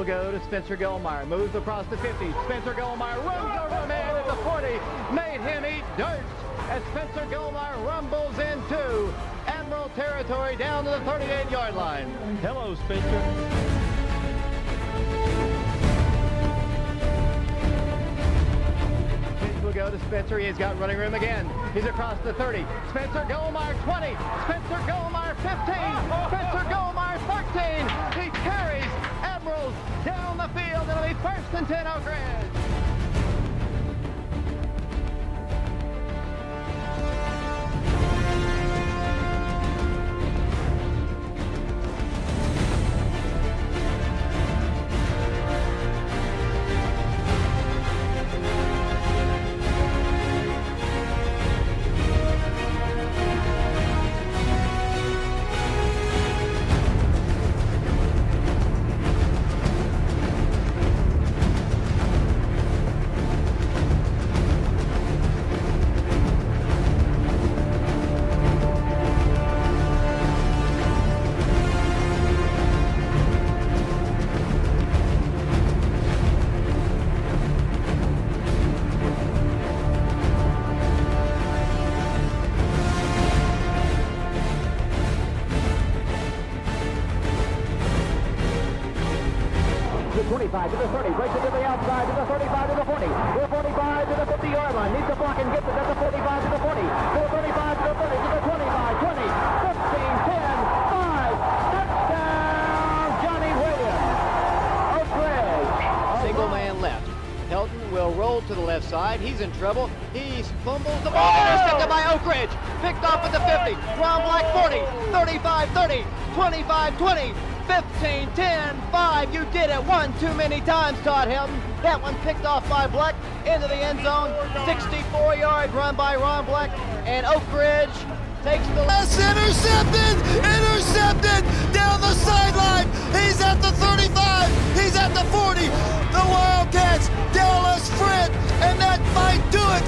go to Spencer Gilmeyer. Moves across the 50. Spencer Gilmeyer runs over a man at the 40. Made him eat dirt as Spencer Gilmeyer rumbles into Admiral territory down to the 38-yard line. Hello, Spencer. Will go to Spencer. He's got running room again. He's across the 30. Spencer Gilmeyer 20. Spencer Gilmeyer 15. Spencer Gilmeyer 13. He carries Admirals down the field. It'll be 1st and 10 Oak Ridge. The 25 to the 30, breaks it to the outside, to the 35 to the 40, to the 45 to the 50-yard line, needs to block and gets it at the 45 to the 40, to the 35 to the 30, to the 25, 20, 15, 10, 5, touchdown, Johnny Williams, Oak Ridge. Single man left. Helton will roll to the left side. He's in trouble. He fumbles the ball. Intercepted by Oak Ridge. Picked off at the 50. Ron Black 40, 35, 30, 25, 20. 15, 10, 5. You did it one too many times, Todd Helton. That one picked off by Black into the end zone. 64-yard run by Ron Black. And Oak Ridge takes the That's intercepted down the sideline. He's at the 35. He's at the 40. The Wildcats, Dallas sprint, and that might do it.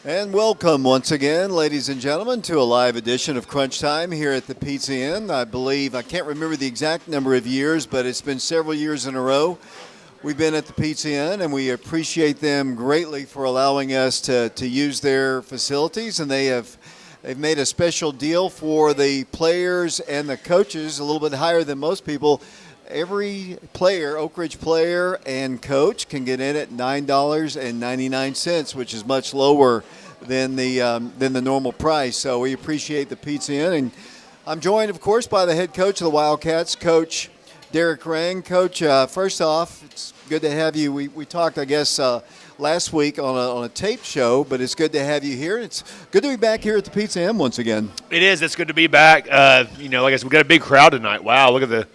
And welcome once again, ladies and gentlemen, to a live edition of Crunch Time here at the Pizza Inn. I believe, I can't remember the exact number of years, but it's been several years in a row. We've been at the Pizza Inn, and we appreciate them greatly for allowing us to use their facilities. And they've made a special deal for the players and the coaches, a little bit higher than most people. Every player, Oak Ridge player and coach, can get in at $9.99, which is much lower than the normal price. So we appreciate the Pizza Inn. And I'm joined, of course, by the head coach of the Wildcats, Coach Derek Rang. Coach, first off, it's good to have you. We talked, I guess, last week on a tape show, but it's good to have you here. It's good to be back here at the Pizza Inn once again. It is. It's good to be back. Like I said, we got a big crowd tonight. Wow, look at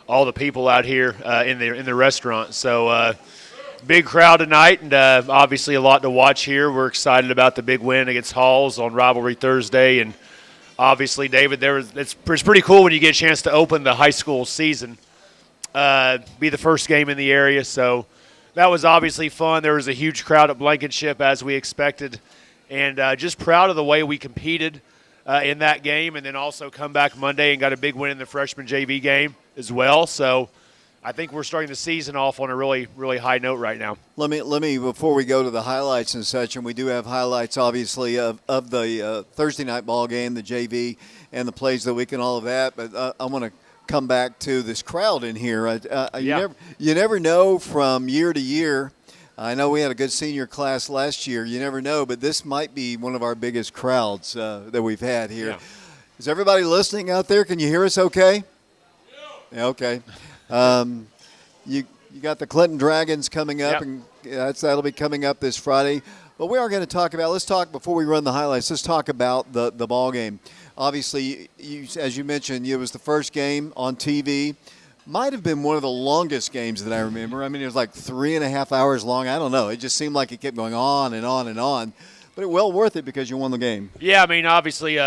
all the people out here in the restaurant. So big crowd tonight, and obviously a lot to watch here. We're excited about the big win against Halls on Rivalry Thursday, and obviously, David, it's pretty cool when you get a chance to open the high school season, be the first game in the area. So that was obviously fun. There was a huge crowd at Blankenship as we expected, and just proud of the way we competed. in that game, and then also come back Monday and got a big win in the freshman JV game as well. So I think we're starting the season off on a really, really high note right now. Let me before we go to the highlights and such, and we do have highlights obviously of the Thursday night ball game, the JV, and the plays of the week and all of that. But I want to come back to this crowd in here. You never know from year to year. I know we had a good senior class last year. You never know, but this might be one of our biggest crowds that we've had here. Yeah. Is everybody listening out there? Can you hear us okay? Yeah, okay. You got the Clinton Dragons coming up, Yep. and that'll be coming up this Friday. But we are going to talk about, let's talk, before we run the highlights, let's talk about the ball game. Obviously, as you mentioned, it was the first game on TV. Might have been one of the longest games that I remember. I mean, it was like 3.5 hours long. I don't know. It just seemed like it kept going on and on and on. But it well worth it because you won the game. Yeah, I mean, obviously,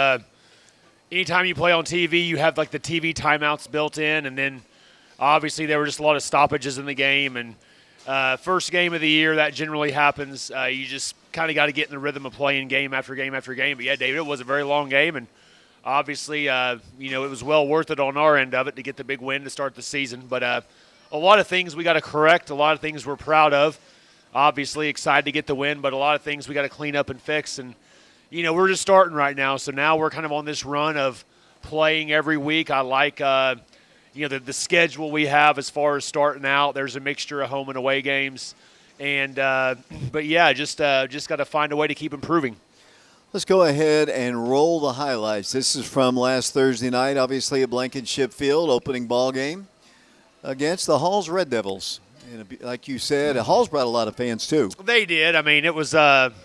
anytime you play on TV, you have like the TV timeouts built in, and then obviously there were just a lot of stoppages in the game. And first game of the year, that generally happens. You just kind of got to get in the rhythm of playing game after game after game. But yeah, David, it was a very long game, and obviously, it was well worth it on our end of it to get the big win to start the season. But a lot of things we got to correct, a lot of things we're proud of. Obviously, excited to get the win, but a lot of things we got to clean up and fix. And, we're just starting right now. So now we're kind of on this run of playing every week. I like, the schedule we have as far as starting out. There's a mixture of home and away games. And, but, yeah, just got to find a way to keep improving. Let's go ahead and roll the highlights. This is from last Thursday night, obviously at Blankenship Field, opening ball game against the Halls Red Devils. And like you said, Halls brought a lot of fans too. They did. I mean, it was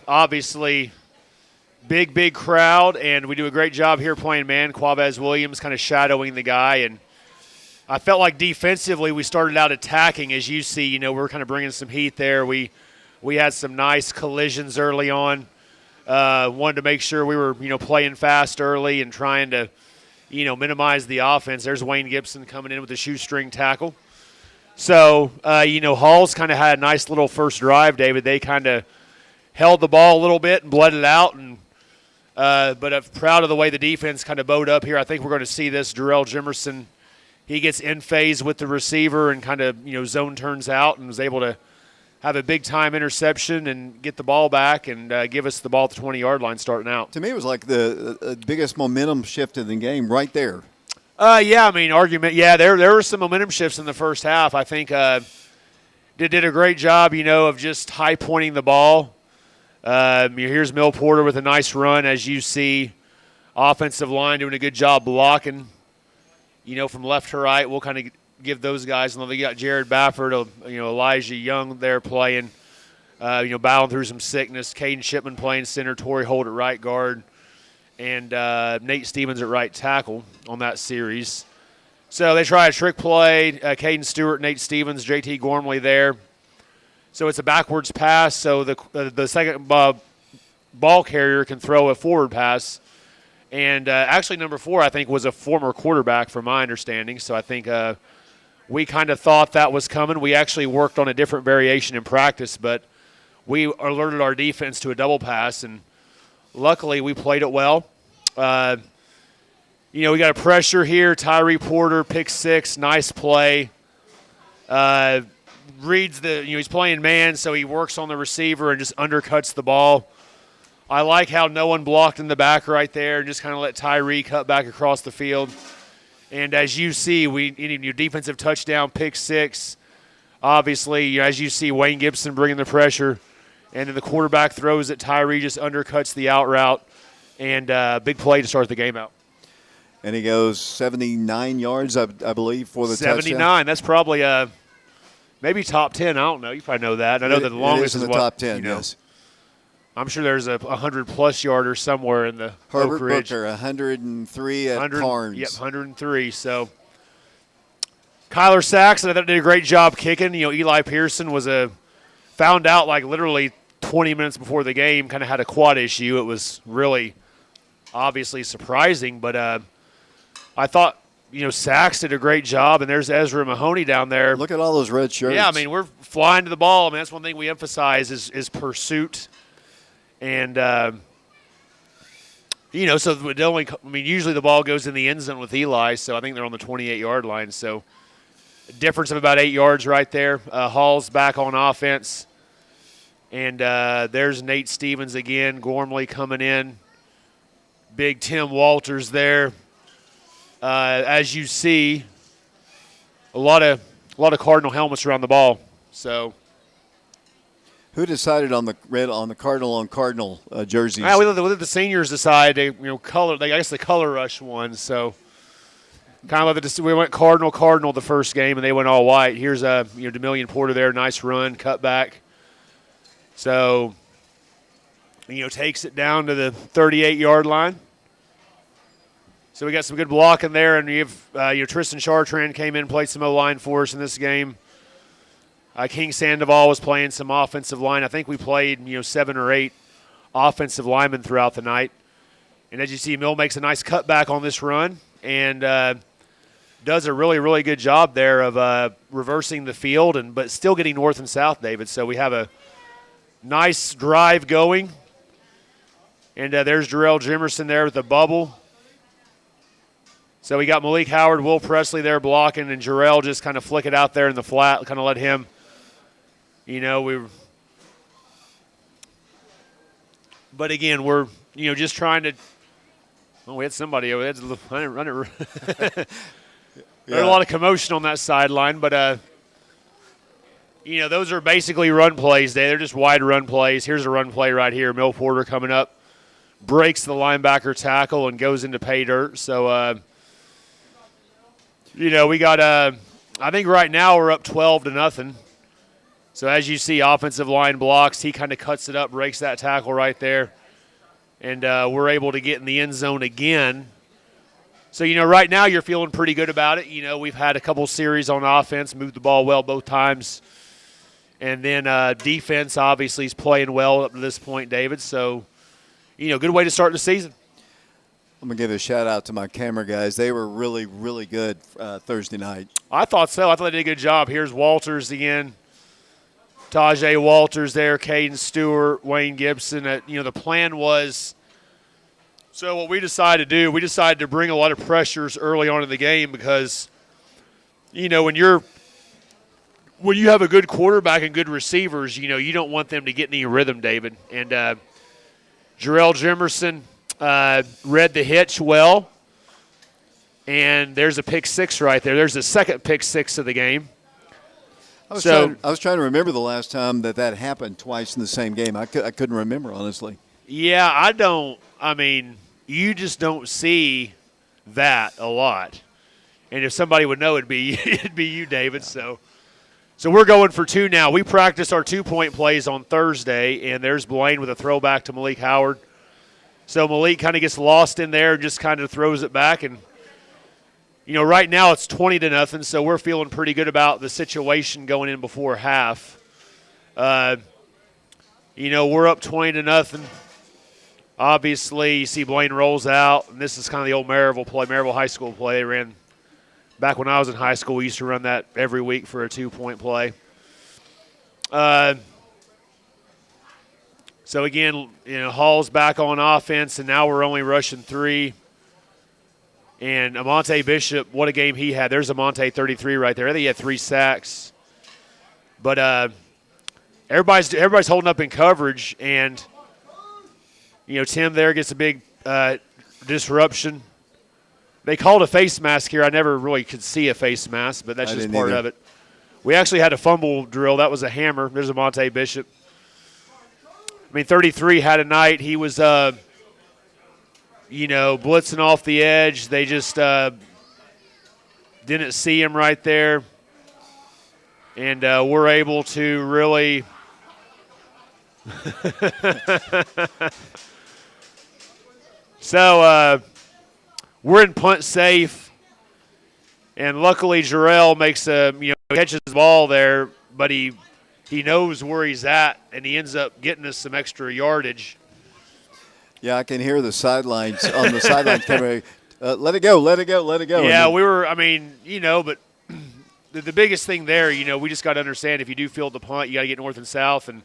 obviously big crowd, and we do a great job here playing man. Quavez Williams kind of shadowing the guy, and I felt like defensively we started out attacking. As you see, we're kind of bringing some heat there. We had some nice collisions early on. Wanted to make sure we were, playing fast early and trying to, minimize the offense. There's Wayne Gibson coming in with a shoestring tackle. So, Halls kind of had a nice little first drive, David. They kind of held the ball a little bit and bled it out. And but I'm proud of the way the defense kind of bowed up here. I think we're going to see this. Darrell Jimerson, he gets in phase with the receiver and kind of, zone turns out and was able to have a big-time interception and get the ball back and give us the ball at the 20-yard line starting out. To me, it was like the biggest momentum shift in the game right there. There were some momentum shifts in the first half. I think did a great job, of just high-pointing the ball. Here's Mill Porter with a nice run, as you see. Offensive line doing a good job blocking, from left to right. We'll kind of give those guys, and they got Jared Baffert, Elijah Young there playing, battling through some sickness. Caden Shipman playing center, Torrey Holt at right guard, and Nate Stevens at right tackle on that series. So they try a trick play. Caden Stewart, Nate Stevens, JT Gormley there. So it's a backwards pass, so the second ball carrier can throw a forward pass. And actually number 4, I think, was a former quarterback from my understanding. So I think we kind of thought that was coming. We actually worked on a different variation in practice, but we alerted our defense to a double pass, and luckily we played it well. We got a pressure here. Tyree Porter, pick 6, nice play. Reads he's playing man, so he works on the receiver and just undercuts the ball. I like how no one blocked in the back right there and just kind of let Tyree cut back across the field. And as you see, your defensive touchdown, pick 6. Obviously, as you see, Wayne Gibson bringing the pressure. And then the quarterback throws it. Tyree just undercuts the out route. And big play to start the game out. And he goes 79 yards, I believe, for the 79. touchdown. That's probably maybe top 10. I don't know. You probably know that. I know that the longest is in is the top 10, yes. I'm sure there's a 100-plus yarder somewhere in the Herbert Oak Ridge. Booker, 103 at Carnes. Yep, 103. So Kyler Saxon, I thought, did a great job kicking. Eli Pearson found out like literally 20 minutes before the game, kind of had a quad issue. It was really obviously surprising, but I thought, Sax did a great job, and there's Ezra Mahoney down there. Look at all those red shirts. Yeah, we're flying to the ball. That's one thing we emphasize is pursuit. And So it only, usually the ball goes in the end zone with Eli, so I think they're on the 28-yard line. So a difference of about 8 yards right there. Hall's back on offense. And there's Nate Stevens again, Gormley coming in. Big Tim Walters there. As you see, a lot of Cardinal helmets around the ball. So Who decided on the Cardinal jerseys? we let the seniors decide. Color. I guess the color rush won. So kind of we went Cardinal the first game, and they went all white. Here's Demillion Porter there, nice run, cut back. So takes it down to the 38-yard line. So we got some good blocking there, and you have Tristan Chartrand came in, played some O-line for us in this game. King Sandoval was playing some offensive line. I think we played 7 or 8 offensive linemen throughout the night. And as you see, Mill makes a nice cutback on this run and does a really, really good job there of reversing the field, but still getting north and south, David. So we have a nice drive going. And there's Jarrell Jimerson there with the bubble. So we got Malik Howard, Will Presley there blocking, and Jarrell just kind of flick it out there in the flat, kind of let him, But again, we're, just trying to. Oh, we had somebody over there. There's a lot of commotion on that sideline, but those are basically run plays. They're just wide run plays. Here's a run play right here. Mill Porter coming up, breaks the linebacker tackle and goes into pay dirt. So, we got. I think right now we're up 12-0. So as you see, offensive line blocks. He kind of cuts it up, breaks that tackle right there, and we're able to get in the end zone again. So, right now you're feeling pretty good about it. We've had a couple series on offense, moved the ball well both times. And then defense obviously is playing well up to this point, David. So, good way to start the season. I'm going to give a shout-out to my camera guys. They were really, really good Thursday night. I thought so. I thought they did a good job. Here's Walters again. Tajay Walters there, Caden Stewart, Wayne Gibson. The plan was – so what we decided to do, we decided to bring a lot of pressures early on in the game because, when you have a good quarterback and good receivers, you don't want them to get any rhythm, David. And Jarrell Jimerson read the hitch well, and there's a pick six right there. There's the second pick six of the game. I was trying to remember the last time that happened twice in the same game. I couldn't remember, honestly. Yeah, you just don't see that a lot. And if somebody would know, it'd be you, David. So we're going for 2 now. We practiced our 2-point plays on Thursday, and there's Blaine with a throwback to Malik Howard. So Malik kind of gets lost in there, just kind of throws it back, and right now it's 20-0, so we're feeling pretty good about the situation going in before half. We're up 20-0. Obviously, you see Blaine rolls out, and this is kind of the old Maryville High School play. They ran back when I was in high school. We used to run that every week for a 2-point play. So again, Hall's back on offense, and now we're only rushing 3. And Amonte Bishop, what a game he had. There's Amonte, 33 right there. I think he had 3 sacks. But everybody's holding up in coverage, and Tim there gets a big disruption. They called a face mask here. I never really could see a face mask, but that's just part of it. We actually had a fumble drill. That was a hammer. There's Amonte Bishop. 33 had a night. He was blitzing off the edge. They just didn't see him right there. And we're able to really So we're in punt safe. And luckily Jarrell makes catches the ball there, but he knows where he's at, and he ends up getting us some extra yardage. Yeah, I can hear the sidelines on the sidelines camera. Let it go, let it go, let it go. Yeah, we were, but the biggest thing there, we just got to understand if you do field the punt, you got to get north and south, and,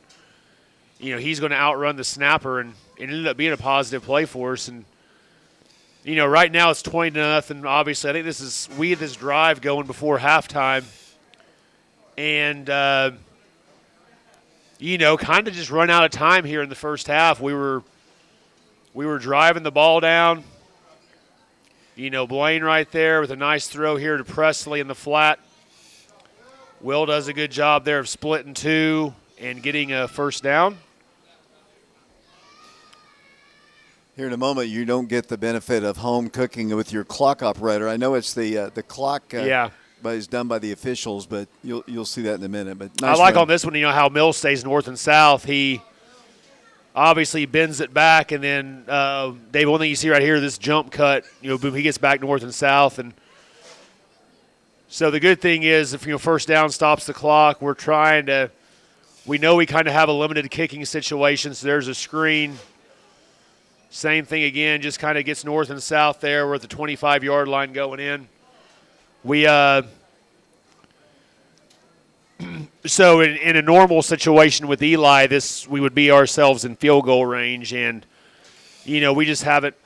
he's going to outrun the snapper, and it ended up being a positive play for us. And, right now it's 20-0. Obviously, I think we had this drive going before halftime, and kind of just run out of time here in the first half. We were driving the ball down. Blaine right there with a nice throw here to Presley in the flat. Will does a good job there of splitting two and getting a first down. Here in a moment, you don't get the benefit of home cooking with your clock operator. I know it's the clock but it's done by the officials, but you'll see that in a minute. But nice I like run. on this one, how Mill stays north and south. He obviously bends it back, and then, Dave, one thing you see right here, this jump cut, boom, he gets back north and south. And so the good thing is if, first down stops the clock, we know we kind of have a limited kicking situation, so there's a screen. Same thing again, just kind of gets north and south there. We're at the 25-yard line going in. So in a normal situation with Eli, we would be ourselves in field goal range, and we just haven't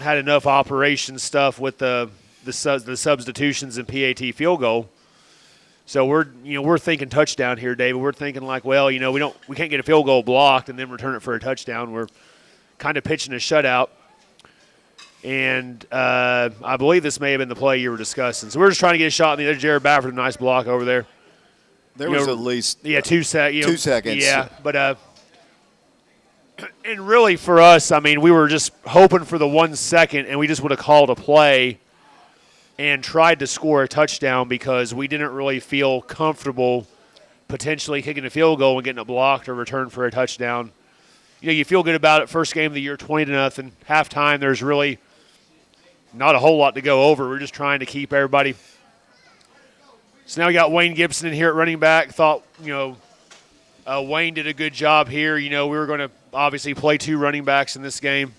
had enough operation stuff with the substitutions and PAT field goal. So we're thinking touchdown here, David. We're thinking like, well, we can't get a field goal blocked and then return it for a touchdown. We're kind of pitching a shutout. And I believe this may have been the play you were discussing. So we're just trying to get a shot. There's Jared Baffert, a nice block over there. There was at least 2 seconds. 2 seconds. Yeah, but and really for us, we were just hoping for the 1 second, and we just would have called a play and tried to score a touchdown because we didn't really feel comfortable potentially kicking a field goal and getting it blocked or returned for a touchdown. You feel good about it. First game of the year, 20-0. Halftime, there's really not a whole lot to go over. We're just trying to keep everybody. So now we got Wayne Gibson in here at running back. Thought, Wayne did a good job here. We were going to obviously play 2 running backs in this game.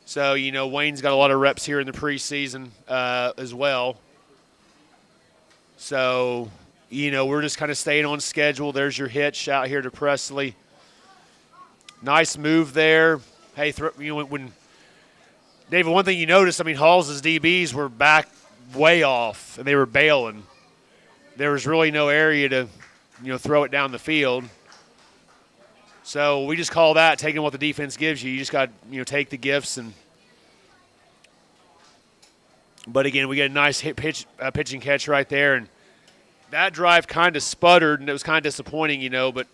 So, Wayne's got a lot of reps here in the preseason as well. So, we're just kind of staying on schedule. There's your hitch out here to Presley. Nice move there. Hey, when David, one thing you noticed, Halls' DBs were back way off, and they were bailing. There was really no area to, throw it down the field. So we just call that taking what the defense gives you. You just got, take the gifts. But again, we get a nice pitch and catch right there, and that drive kind of sputtered, and it was kind of disappointing, but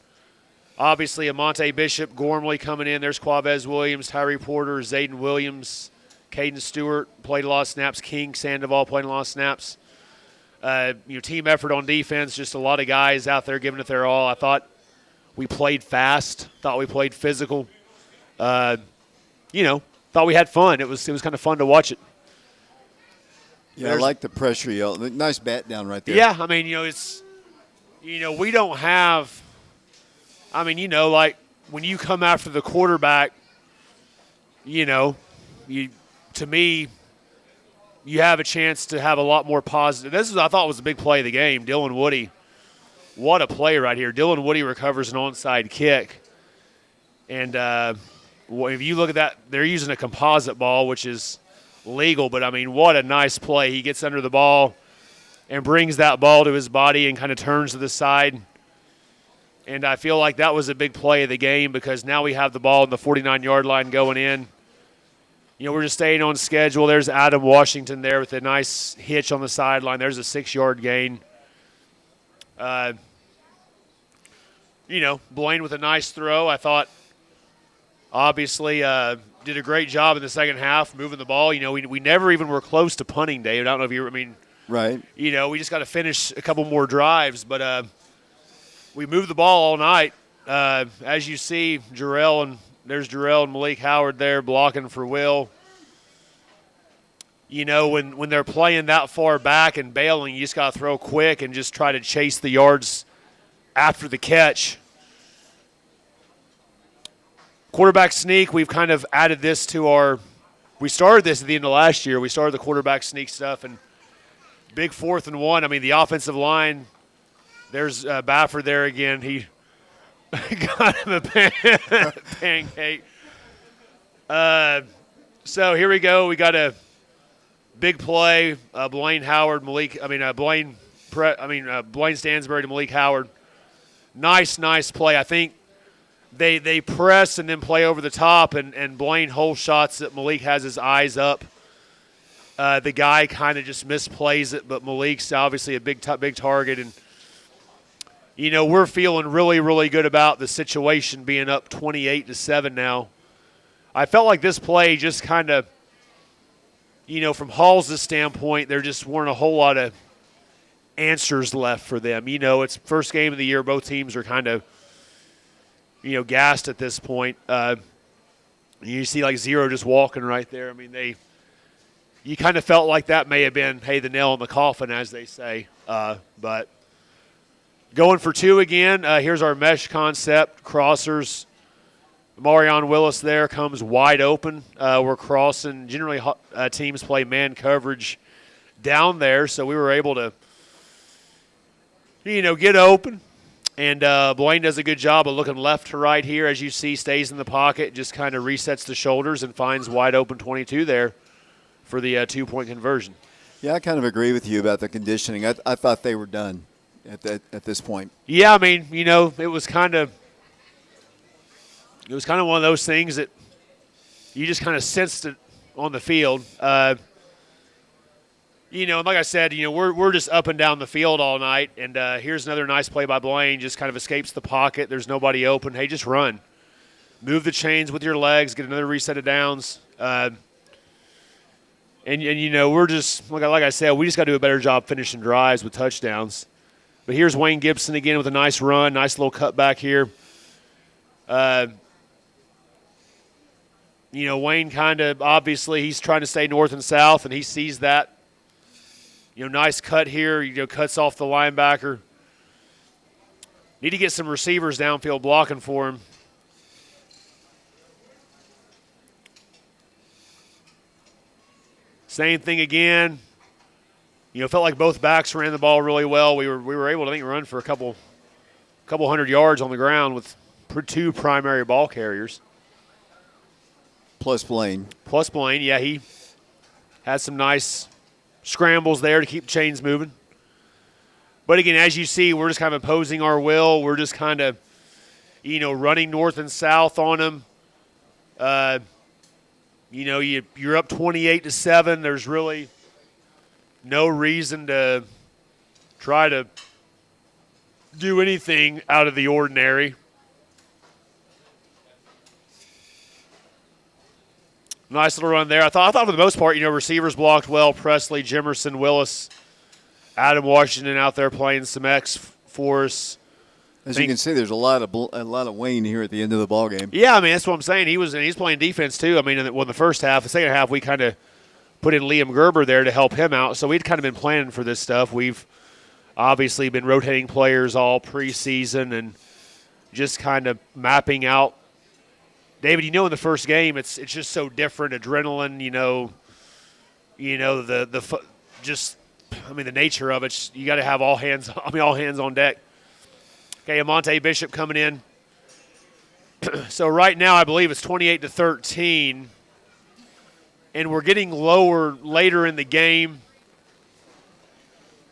obviously Amante Bishop, Gormley coming in. There's Quavez Williams, Tyree Porter, Zayden Williams, Caden Stewart played a lot of snaps. King Sandoval played a lot of snaps. Team effort on defense, just a lot of guys out there giving it their all. I thought we played fast. Thought we played physical. Thought we had fun. It was kind of fun to watch it. Yeah, I like the pressure. Nice bat down right there. Yeah, it's we don't have. Like when you come after the quarterback, to me, you have a chance to have a lot more positive. This is, I thought, was a big play of the game. Dylan Woody, what a play right here. Dylan Woody recovers an onside kick. And if you look at that, they're using a composite ball, which is legal. But, what a nice play. He gets under the ball and brings that ball to his body and kind of turns to the side. And I feel like that was a big play of the game because now we have the ball in the 49-yard line going in. We're just staying on schedule. There's Adam Washington there with a nice hitch on the sideline. There's a 6-yard gain. Blaine with a nice throw. I thought, obviously, did a great job in the second half moving the ball. We never even were close to punting, Dave. I don't know if you right. We just got to finish a couple more drives. But we moved the ball all night. As you see, there's Jarrell and Malik Howard there blocking for Will. When they're playing that far back and bailing, you just got to throw quick and just try to chase the yards after the catch. Quarterback sneak, we've kind of added this to we started this at the end of last year. We started the quarterback sneak stuff, and big 4th and 1. The offensive line, there's Baffert there again. He got him a pancake. So here we go. We got a big play. Blaine Stansbury to Malik Howard. Nice play. I think they press and then play over the top, and Blaine holds shots that Malik has his eyes up. The guy kind of just misplays it, but Malik's obviously a big target, and we're feeling really, really good about the situation being up 28-7 now. I felt like this play just kind of, from Hall's standpoint, there just weren't a whole lot of answers left for them. It's first game of the year. Both teams are kind of, gassed at this point. You see like Zero just walking right there. I mean, you kind of felt like that may have been, the nail in the coffin, as they say. But going for two again. Here's our mesh concept, crossers. Marion Willis there comes wide open. We're crossing. Generally, teams play man coverage down there, so we were able to, get open. And Blaine does a good job of looking left to right here. As you see, stays in the pocket, just kind of resets the shoulders and finds wide open 22 there for the 2-point conversion. Yeah, I kind of agree with you about the conditioning. I thought they were done at this point. Yeah, I mean, it was kind of one of those things that you just kind of sensed it on the field. Like I said, we're just up and down the field all night, and here's another nice play by Blaine. Just kind of escapes the pocket. There's nobody open. Hey, just run. Move the chains with your legs. Get another reset of downs. And we're just, like I said, we just got to do a better job finishing drives with touchdowns. But here's Wayne Gibson again with a nice run. Nice little cutback here. Wayne kind of, obviously, he's trying to stay north and south, and he sees that. Nice cut here. Cuts off the linebacker. Need to get some receivers downfield blocking for him. Same thing again. Felt like both backs ran the ball really well. We were able to, run for a couple hundred yards on the ground with two primary ball carriers. Plus Blaine, yeah, he had some nice scrambles there to keep the chains moving. But again, as you see, we're just kind of imposing our will. We're just kind of, running north and south on them. You're up 28-7. There's really no reason to try to do anything out of the ordinary. Nice little run there. I thought for the most part, receivers blocked well. Presley, Jimerson, Willis, Adam Washington out there playing some X for us. As you can see, there's a lot of Wayne here at the end of the ball game. Yeah, I mean that's what I'm saying. He's playing defense too. I mean, in the first half, the second half, we kind of put in Liam Gerber there to help him out. So we'd kind of been planning for this stuff. We've obviously been rotating players all preseason and just kind of mapping out. David, in the first game, it's just so different. Adrenaline, the nature of it. You got to have all hands on deck. Okay, Amonte Bishop coming in. So right now, I believe it's 28-13, and we're getting lower later in the game.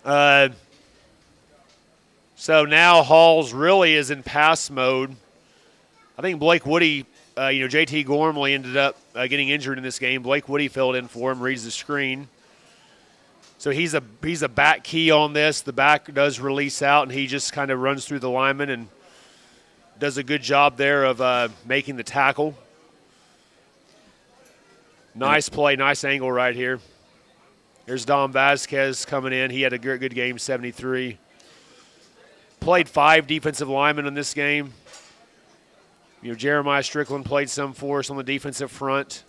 So now Halls really is in pass mode. I think Blake Woody. JT Gormley ended up getting injured in this game. Blake Woody filled in for him, reads the screen. So he's a back key on this. The back does release out, and he just kind of runs through the lineman and does a good job there of making the tackle. Nice play, nice angle right here. There's Dom Vasquez coming in. He had a good game, 73. Played 5 defensive linemen in this game. Jeremiah Strickland played some for us on the defensive front.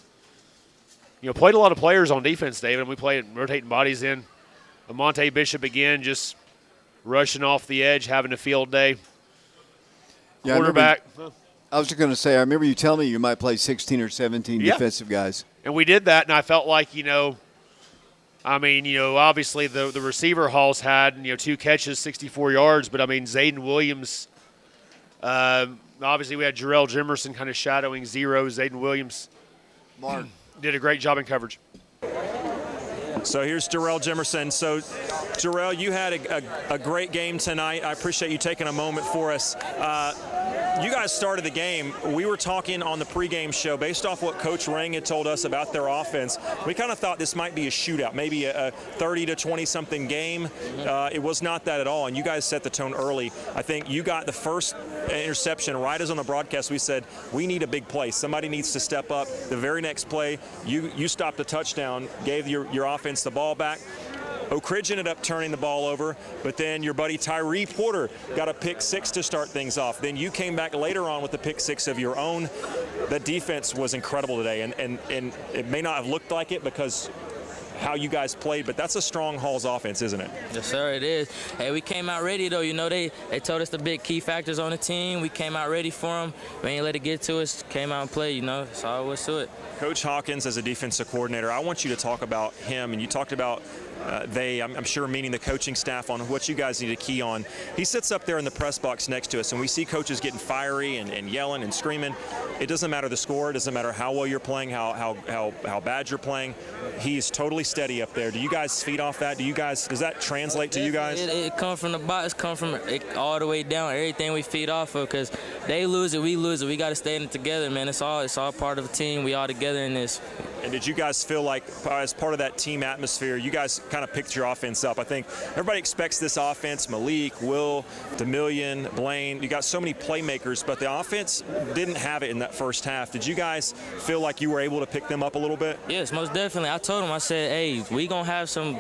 Played a lot of players on defense, David. We played rotating bodies in. Amonte Bishop again, just rushing off the edge, having a field day. Yeah, Quarterback. I was just going to say, I remember you telling me you might play 16 or 17 defensive guys. And we did that, and I felt like, obviously the receiver Halls had, 2 catches, 64 yards. But, Zayden Williams, obviously we had Jarrell Jimerson kind of shadowing Zero. Zayden Williams. did a great job in coverage. So here's Darrell Jemerson. So, Darrell, you had a great game tonight. I appreciate you taking a moment for us. You guys started the game. We were talking on the pregame show, based off what Coach Ring had told us about their offense, we kind of thought this might be a shootout, maybe a 30 to 20-something game. It was not that at all, and you guys set the tone early. I think you got the first interception right as on the broadcast. We said, we need a big play. Somebody needs to step up. The very next play, you stopped a touchdown, gave your offense the ball back. Oak Ridge ended up turning the ball over, but then your buddy Tyree Porter got a pick six to start things off. Then you came back later on with the pick six of your own. The defense was incredible today, and it may not have looked like it because how you guys played, but that's a strong Halls offense, isn't it? Yes, sir, it is. Hey, we came out ready, though. You know, they told us the big key factors on the team. We came out ready for them. We ain't let it get to us. Came out and played, you know. That's all there was to it. Coach Hawkins, as a defensive coordinator, I want you to talk about him, and you talked about I'm sure meaning the coaching staff, on what you guys need to key on. He sits up there in the press box next to us, and we see coaches getting fiery and yelling and screaming. It doesn't matter the score. It doesn't matter how well you're playing, how bad you're playing. He's totally steady up there. Do you guys feed off that? Does that translate to you guys? It comes from the box, come from it all the way down. Everything we feed off of, because they lose it, we lose it. We got to stay in it together, man. It's all part of a team. We all together in this. And did you guys feel like, as part of that team atmosphere, you guys kind of picked your offense up? I think everybody expects this offense, Malik, Will, DeMillion, Blaine. You got so many playmakers, but the offense didn't have it in that first half. Did you guys feel like you were able to pick them up a little bit? Yes, most definitely. I told them, I said, hey, we going to have some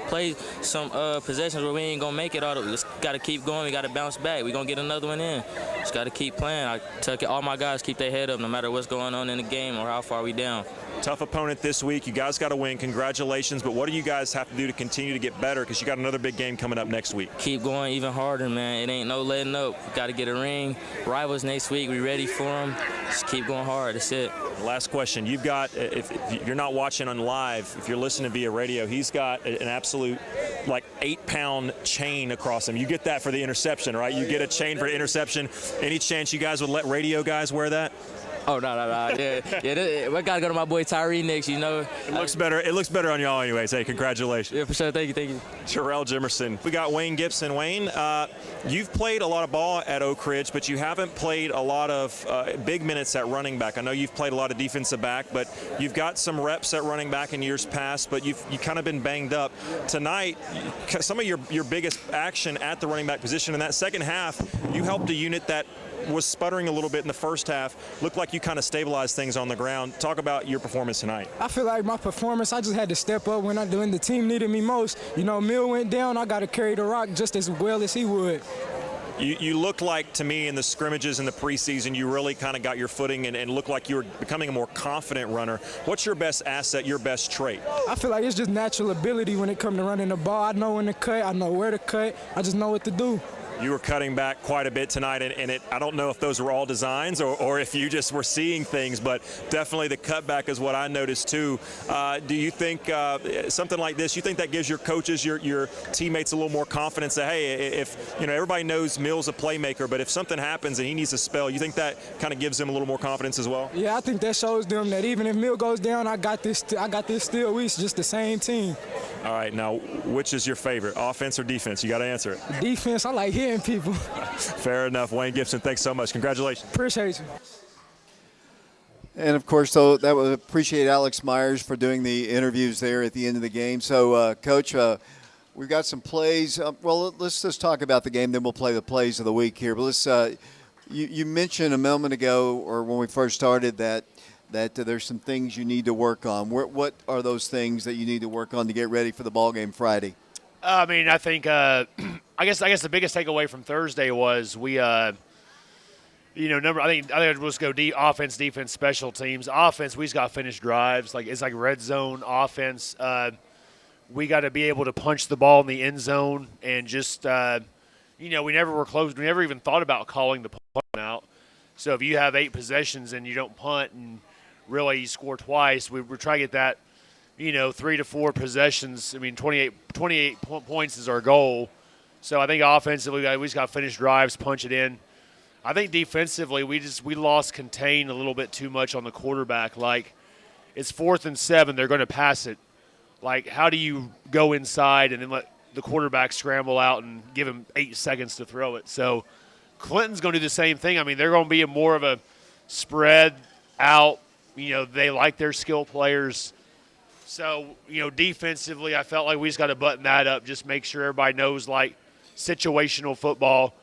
possessions where we ain't going to make it all. We just got to keep going. We got to bounce back. We going to get another one in. Just got to keep playing. I tell all my guys, keep their head up no matter what's going on in the game or how far we down. Tough opponent this week. You guys got to win. Congratulations. But what do you guys have to do to continue to get better? Because you got another big game coming up next week. Keep going even harder, man. It ain't no letting up. We got to get a ring. Rivals next week. We ready for them. Just keep going hard. That's it. Last question. You've got, if you're not watching on live, if you're listening via radio, he's got an absolute 8-pound chain across him. You get that for the interception, right? You get a chain for the interception. Any chance you guys would let radio guys wear that? Oh, no. Yeah, we got to go to my boy Tyree next, you know. It looks better. It looks better on y'all anyways. Hey, congratulations. Yeah, for sure. Thank you. Darrell Jemerson. We got Wayne Gibson. Wayne, you've played a lot of ball at Oak Ridge, but you haven't played a lot of big minutes at running back. I know you've played a lot of defensive back, but you've got some reps at running back in years past, but you've kind of been banged up. Tonight, some of your biggest action at the running back position in that second half, you helped a unit that was sputtering a little bit in the first half. Looked like you kind of stabilized things on the ground. Talk about your performance tonight. I feel like my performance, I just had to step up when the team needed me most. You know, Mill went down, I got to carry the rock just as well as he would. You looked like, to me, in the scrimmages in the preseason, you really kind of got your footing and looked like you were becoming a more confident runner. What's your best asset, your best trait? I feel like it's just natural ability when it comes to running the ball. I know when to cut, I know where to cut, I just know what to do. You were cutting back quite a bit tonight, and I don't know if those were all designs or if you just were seeing things, but definitely the cutback is what I noticed too. Do you think something like this, you think that gives your coaches, your teammates a little more confidence that, hey, if everybody knows Mill's a playmaker, but if something happens and he needs a spell, you think that kind of gives them a little more confidence as well? Yeah, I think that shows them that even if Mill goes down, I got this still. We just the same team. All right, now, which is your favorite, offense or defense? You got to answer it. Defense, I like hitting people. Fair enough. Wayne Gibson, thanks so much. Congratulations. Appreciate you. And, of course, though, that would appreciate Alex Myers for doing the interviews there at the end of the game. So, Coach, we've got some plays. Well, let's just talk about the game, then we'll play the plays of the week here. But let's you mentioned a moment ago, or when we first started, that there's some things you need to work on. What are those things that you need to work on to get ready for the ball game Friday? I mean, I think I guess the biggest takeaway from Thursday was we I think let's go offense, defense, special teams. Offense, we just got to finish drives. It's like red zone offense. We got to be able to punch the ball in the end zone and just we never were close. We never even thought about calling the punt out. So if you have 8 possessions and you don't punt and really you score twice, we're trying to get that, 3 to 4 possessions. I mean, 28 points is our goal. So I think offensively, we just got to finish drives, punch it in. I think defensively, we lost contain a little bit too much on the quarterback. it's 4th and 7. They're going to pass it. Like, how do you go inside and then let the quarterback scramble out and give him 8 seconds to throw it? So Clinton's going to do the same thing. I mean, they're going to be more of a spread out. You know, they like their skill players. So, you know, defensively, I felt like we just got to button that up, just make sure everybody knows, like, situational football.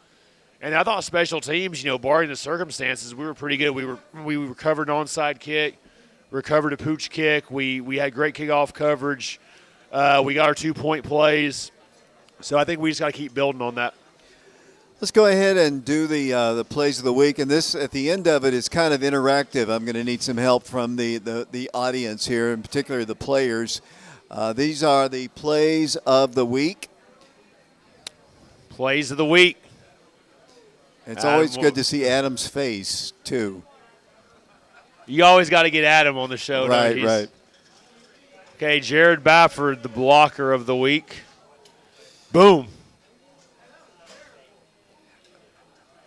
And I thought special teams, you know, barring the circumstances, we were pretty good. We recovered an onside kick, recovered a pooch kick. We had great kickoff coverage. We got our 2-point plays. So I think we just got to keep building on that. Let's go ahead and do the plays of the week, and this at the end of it is kind of interactive. I'm going to need some help from the audience here, in particular the players. These are the plays of the week. Plays of the week. It's always good to see Adam's face too. You always got to get Adam on the show, right? Right. Okay, Jared Bafford, the blocker of the week. Boom.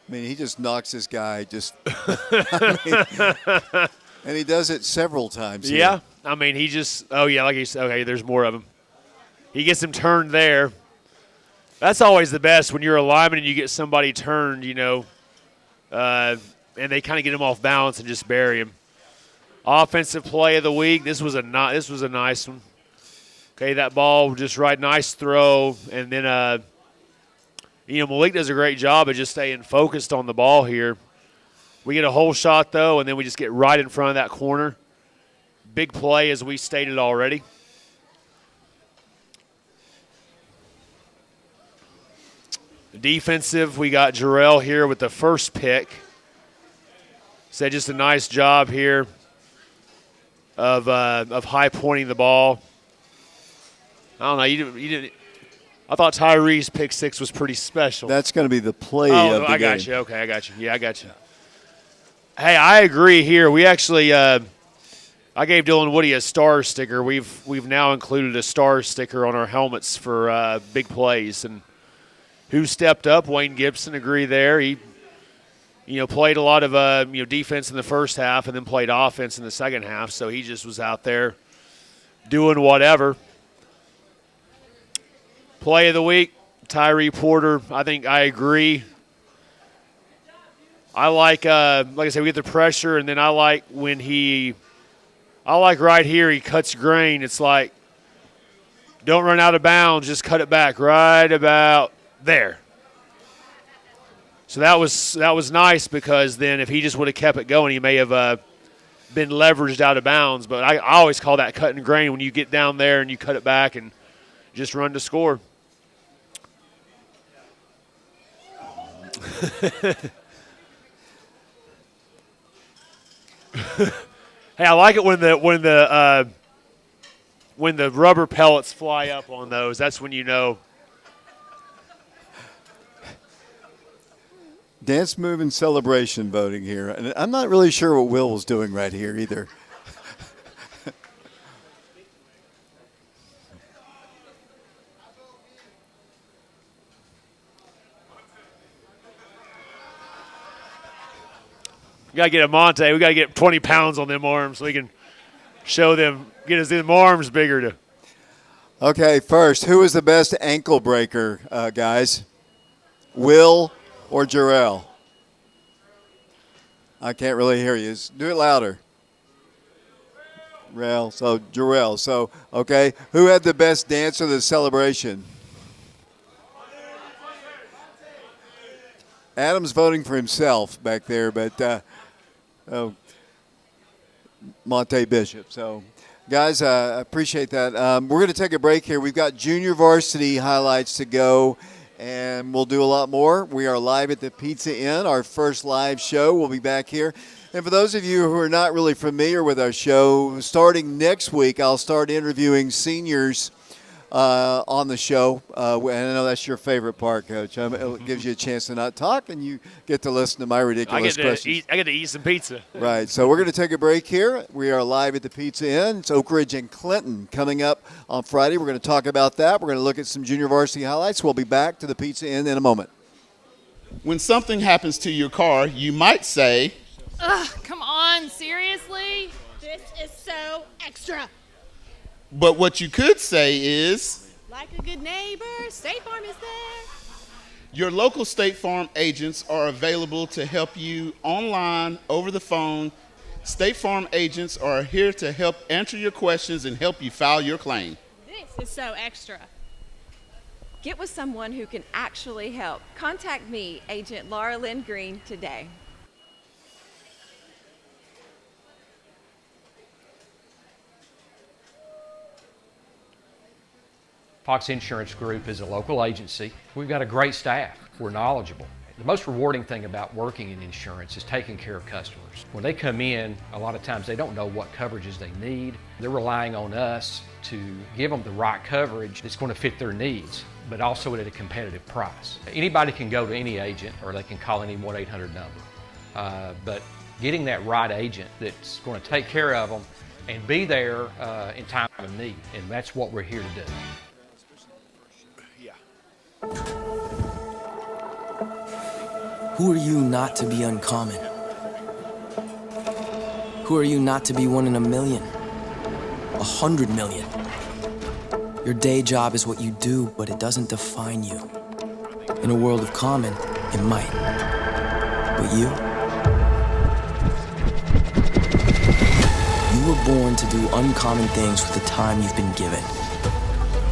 I mean, he just knocks this guy and he does it several times here. Yeah. I mean, he just, like he said, okay, there's more of him. He gets him turned there. That's always the best when you're a lineman and you get somebody turned, you know, and they kind of get him off balance and just bury him. Offensive play of the week. This was a nice one. Okay, that ball just right, nice throw, and then you know, Malik does a great job of just staying focused on the ball here. We get a whole shot, though, and then we just get right in front of that corner. Big play, as we stated already. Defensive, we got Jarrell here with the first pick. Said just a nice job here of high pointing the ball. I don't know, you didn't. I thought Tyree's pick 6 was pretty special. That's going to be the play of the game. I got you. Okay, I got you. Yeah, I got you. Hey, I agree here. We actually, I gave Dylan Woody a star sticker. We've now included a star sticker on our helmets for big plays. And who stepped up? Wayne Gibson, agree there. He, you know, played a lot of defense in the first half and then played offense in the second half. So he just was out there doing whatever. Play of the week, Tyree Porter. I think I agree. I like I said, we get the pressure, and then I like right here, he cuts grain. It's like, don't run out of bounds, just cut it back right about there. So that was nice, because then if he just would have kept it going, he may have been leveraged out of bounds. But I always call that cutting grain when you get down there and you cut it back and just run to score. Hey, I like it when the rubber pellets fly up on those. That's when you know. Dance move and celebration voting here, and I'm not really sure what Will was doing right here either. We got to get a Monte. We got to get 20 pounds on them arms so we can show them, get his them arms bigger. To. Okay, first, who is the best ankle breaker, guys? Will or Jarrell? I can't really hear you. Do it louder. Jarrell. So, okay, who had the best dance or the celebration? Adam's voting for himself back there, but Monte Bishop. So, guys, I appreciate that. We're going to take a break here. We've got junior varsity highlights to go, and we'll do a lot more. We are live at the Pizza Inn, our first live show. We'll be back here. And for those of you who are not really familiar with our show, starting next week, I'll start interviewing seniors on the show. And I know that's your favorite part, Coach. It gives you a chance to not talk, and you get to listen to my ridiculous questions. I get to eat some pizza. Right. So we're going to take a break here. We are live at the Pizza Inn. It's Oak Ridge and Clinton coming up on Friday. We're going to talk about that. We're going to look at some junior varsity highlights. We'll be back to the Pizza Inn in a moment. When something happens to your car, you might say, ugh, come on, seriously? This is so extra. But what you could say is, Like a good neighbor, State Farm is there. your local State Farm agents are available to help you online, over the phone. State Farm agents are here to help answer your questions and help you file your claim. This is so extra. Get with someone who can actually help. Contact me, Agent Laura Lynn Green, today. Fox Insurance Group is a local agency. We've got a great staff. We're knowledgeable. The most rewarding thing about working in insurance is taking care of customers. When they come in, a lot of times they don't know what coverages they need. They're relying on us to give them the right coverage that's going to fit their needs, but also at a competitive price. Anybody can go to any agent or they can call any 1-800 number. But getting that right agent that's going to take care of them and be there in time of need, and that's what we're here to do. Who are you not to be uncommon? Who are you not to be one in a million? 100 million? Your day job is what you do, but it doesn't define you. In a world of common, it might. But you? You were born to do uncommon things with the time you've been given.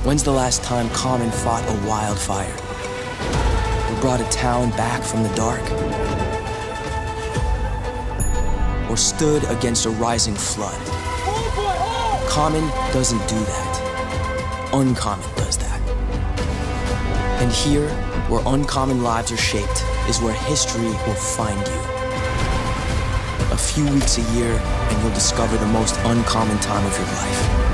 When's the last time Common fought a wildfire? Or brought a town back from the dark? Or stood against a rising flood? Common doesn't do that. Uncommon does that. And here, where uncommon lives are shaped, is where history will find you. A few weeks a year, and you'll discover the most uncommon time of your life.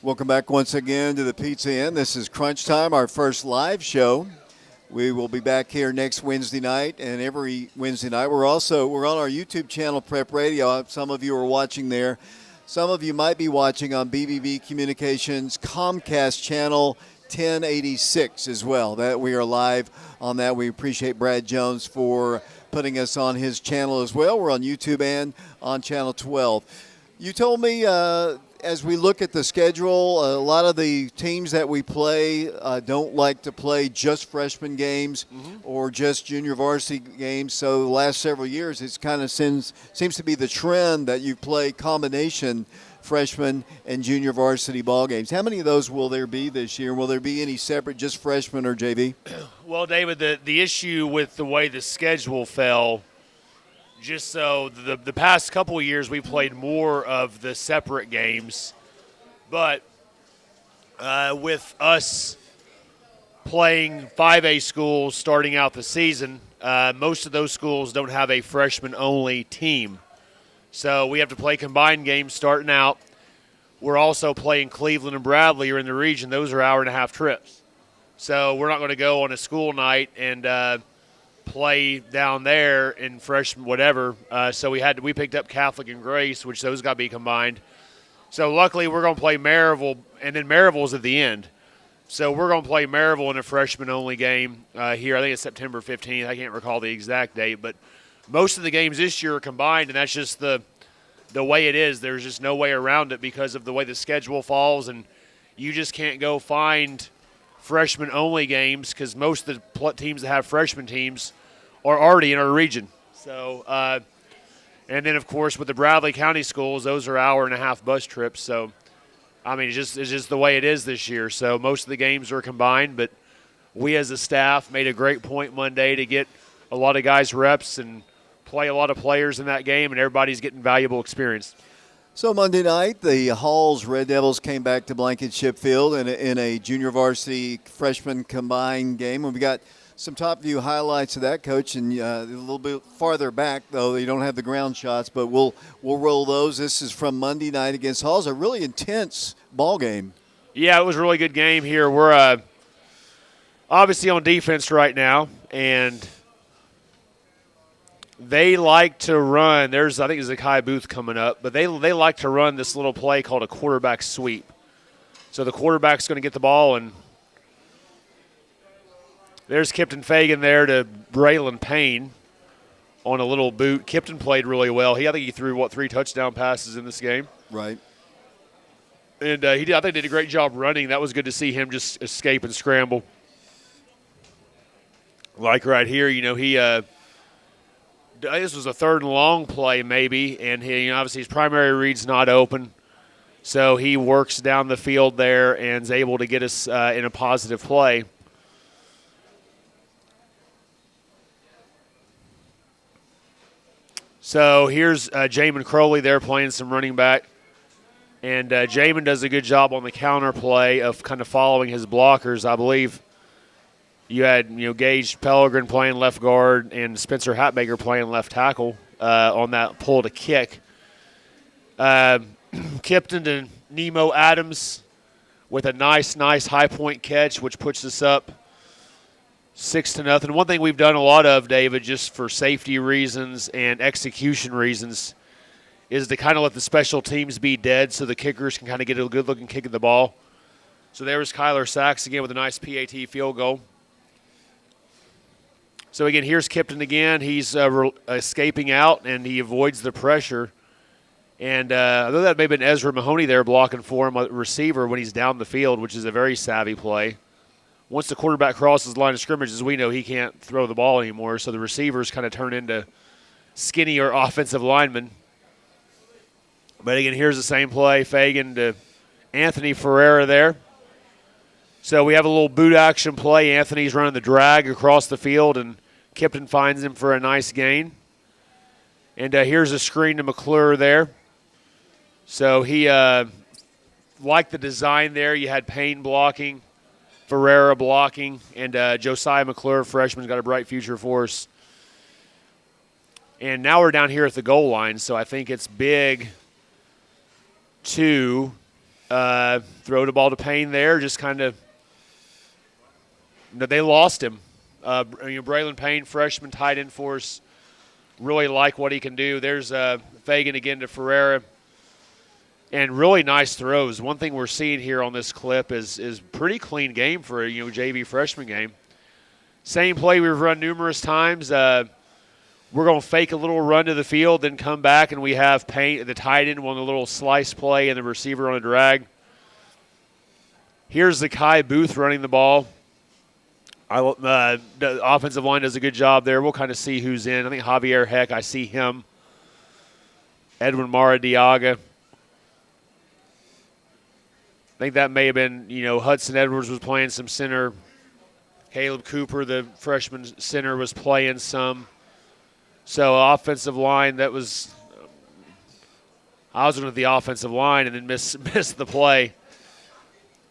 Welcome back once again to the Pizza Inn. This is Crunch Time, our first live show. We will be back here next Wednesday night and every Wednesday night. We're on our YouTube channel, Prep Radio. Some of you are watching there. Some of you might be watching on BBB Communications Comcast channel 1086 as well. That we are live on that. We appreciate Brad Jones for putting us on his channel as well. We're on YouTube and on channel 12. You told me as we look at the schedule, a lot of the teams that we play don't like to play just freshman games or just junior varsity games. So the last several years, it's kind of seems to be the trend that you play combination freshman and junior varsity ball games. How many of those will there be this year? Will there be any separate, just freshman or JV? Well, David, the issue with the way the schedule fell, just so the past couple of years we played more of the separate games, but with us playing 5A schools starting out the season, most of those schools don't have a freshman-only team. So we have to play combined games starting out. We're also playing Cleveland and Bradley are in the region. Those are hour-and-a-half trips. So we're not going to go on a school night and play down there in freshman whatever. So we picked up Catholic and Grace, which those got to be combined. So luckily we're going to play Maryville, and then Maryville's at the end. So we're going to play Maryville in a freshman-only game here. I think it's September 15th. I can't recall the exact date, but most of the games this year are combined, and that's just the way it is. There's just no way around it because of the way the schedule falls, and you just can't go find freshman-only games because most of the teams that have freshman teams are already in our region. So, and then, of course, with the Bradley County schools, those are hour-and-a-half bus trips. So, I mean, it's just the way it is this year. So most of the games are combined, but we as a staff made a great point Monday to get a lot of guys reps and play a lot of players in that game, and everybody's getting valuable experience. So Monday night, the Halls Red Devils came back to Blankenship Field in a junior varsity freshman combined game. And we got some top view highlights of that, Coach, and a little bit farther back, though you don't have the ground shots, but we'll roll those. This is from Monday night against Halls, a really intense ball game. Yeah, it was a really good game here. We're obviously on defense right now, and they like to run. I think there's Zakai Booth coming up, but they like to run this little play called a quarterback sweep. So the quarterback's going to get the ball, and there's Kipton Fagan there to Braylon Payne on a little boot. Kipton played really well. I think he threw, 3 touchdown passes in this game. Right. And I think did a great job running. That was good to see him just escape and scramble. Like right here, this was a 3rd and long play maybe, and obviously his primary read's not open. So he works down the field there and is able to get us in a positive play. So here's Jamin Crowley there playing some running back. And Jamin does a good job on the counter play of kind of following his blockers. I believe you had Gage Pellegrin playing left guard and Spencer Hatmaker playing left tackle on that pull to kick. Kipton to Nemo Adams with a nice high point catch, which puts us up 6-0. One thing we've done a lot of, David, just for safety reasons and execution reasons, is to kind of let the special teams be dead so the kickers can kind of get a good-looking kick at the ball. So there was Kyler Sachs again with a nice PAT field goal. So, again, here's Kipton again. He's escaping out, and he avoids the pressure. And although that may have been Ezra Mahoney there blocking for him, a receiver, when he's down the field, which is a very savvy play. Once the quarterback crosses the line of scrimmage, as we know, he can't throw the ball anymore, so the receivers kind of turn into skinnier offensive linemen. But, again, here's the same play. Fagan to Anthony Ferreira there. So we have a little boot action play. Anthony's running the drag across the field, and Kipton finds him for a nice gain. And here's a screen to McClure there. So he liked the design there. You had Payne blocking, Ferreira blocking, and Josiah McClure, freshman's got a bright future for us. And now we're down here at the goal line, so I think it's big to throw the ball to Payne there, just kind of they lost him. Braylon Payne, freshman, tight end for us. Really like what he can do. There's Fagan again to Ferreira. And really nice throws. One thing we're seeing here on this clip is pretty clean game for a JV freshman game. Same play we've run numerous times. We're going to fake a little run to the field, then come back, and we have Payne, the tight end, on a little slice play, and the receiver on a drag. Here's Zakai Booth running the ball. The offensive line does a good job there. We'll kind of see who's in. I think Javier Heck, I see him. Edwin Maradiaga. I think that may have been, Hudson Edwards was playing some center. Caleb Cooper, the freshman center, was playing some. So offensive line, I was looking at the offensive line and then missed the play.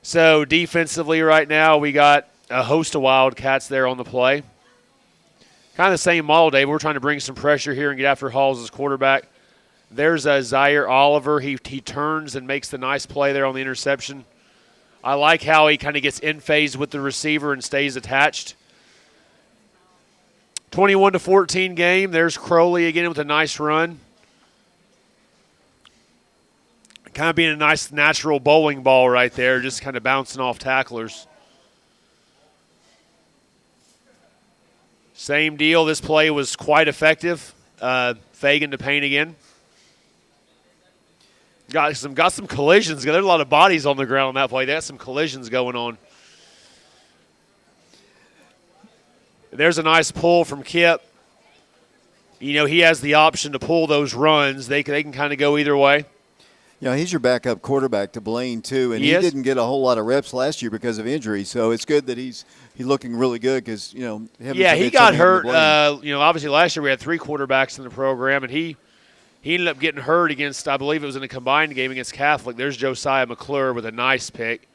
So defensively right now, we got a host of Wildcats there on the play. Kind of the same model, Dave. We're trying to bring some pressure here and get after Halls as quarterback. There's Zaire Oliver. He turns and makes the nice play there on the interception. I like how he kind of gets in phase with the receiver and stays attached. 21-14 game. There's Crowley again with a nice run. Kind of being a nice natural bowling ball right there, just kind of bouncing off tacklers. Same deal. This play was quite effective. Fagan to Payne again. Got some collisions. There's a lot of bodies on the ground on that play. They got some collisions going on. There's a nice pull from Kip. He has the option to pull those runs. They can kind of go either way. He's your backup quarterback to Blaine, too, and he didn't get a whole lot of reps last year because of injury, so it's good that he's looking really good because, he got hurt. Obviously last year we had 3 quarterbacks in the program, and he ended up getting hurt against, I believe it was in a combined game against Catholic. There's Josiah McClure with a nice pick.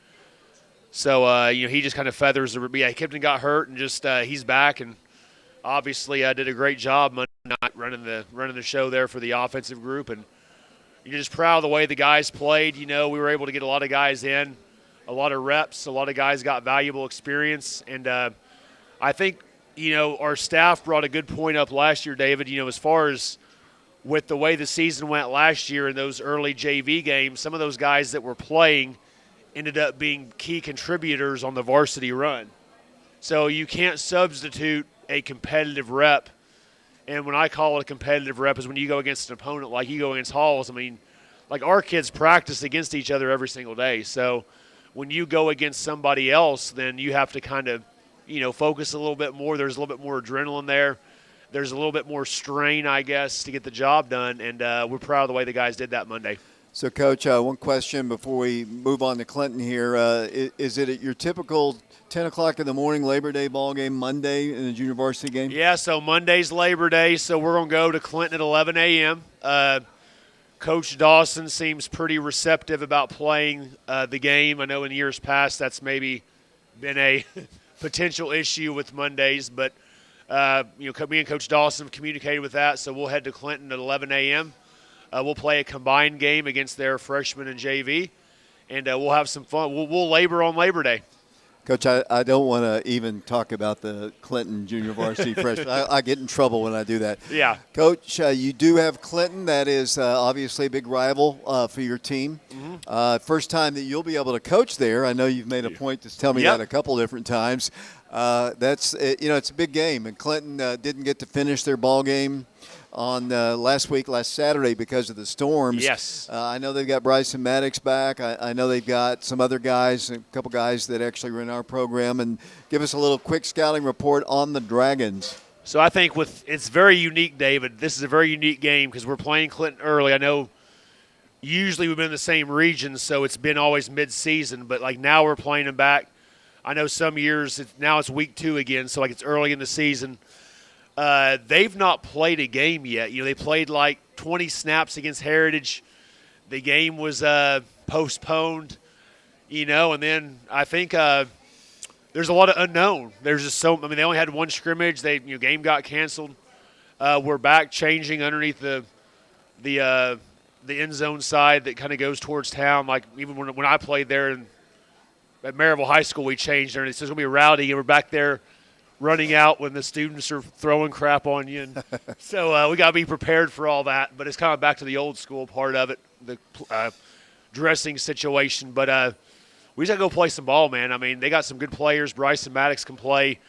So, he just kind of feathers the – Kipton got hurt, and just he's back, and obviously did a great job Monday night running the show there for the offensive group, and you're just proud of the way the guys played. We were able to get a lot of guys in, a lot of reps. A lot of guys got valuable experience. And I think our staff brought a good point up last year, David, as far as with the way the season went last year in those early JV games, some of those guys that were playing ended up being key contributors on the varsity run. So you can't substitute a competitive rep. And when I call it a competitive rep is when you go against an opponent like you go against Halls. I mean, like our kids practice against each other every single day. So when you go against somebody else, then you have to kind of, focus a little bit more. There's a little bit more adrenaline there. There's a little bit more strain, I guess, to get the job done. And we're proud of the way the guys did that Monday. So, Coach, one question before we move on to Clinton here. Is it your typical 10 o'clock in the morning Labor Day ball game Monday in the junior varsity game? Yeah, so Monday's Labor Day, so we're going to go to Clinton at 11 a.m. Coach Dawson seems pretty receptive about playing the game. I know in years past that's maybe been a potential issue with Mondays, but me and Coach Dawson have communicated with that, so we'll head to Clinton at 11 a.m. We'll play a combined game against their freshmen and JV, and we'll have some fun. We'll labor on Labor Day. Coach, I don't want to even talk about the Clinton junior varsity freshman. I get in trouble when I do that. Yeah. Coach, you do have Clinton. That is obviously a big rival for your team. Mm-hmm. First time that you'll be able to coach there. I know you've made a point to tell me that a couple different times. It's a big game, and Clinton didn't get to finish their ball game on last Saturday because of the storms. Yes. I know they've got Bryson Maddox back. I know they've got some other guys, a couple guys that actually run our program. And give us a little quick scouting report on the Dragons. So I think it's very unique, David. This is a very unique game because we're playing Clinton early. I know usually we've been in the same region, so it's been always mid-season. But, now we're playing them back. I know some years now it's week 2 again, so, it's early in the season. They've not played a game yet. They played 20 snaps against Heritage. The game was postponed, and then I think there's a lot of unknown. There's just they only had one scrimmage. Game got canceled. We're back changing underneath the end zone side that kind of goes towards town. Even when I played there at Maryville High School, we changed underneath. So it's going to be rowdy, and we're back there running out when the students are throwing crap on you. And so we got to be prepared for all that. But it's kind of back to the old school part of it, the dressing situation. But we just got to go play some ball, man. I mean, they got some good players. Bryson Maddox can play.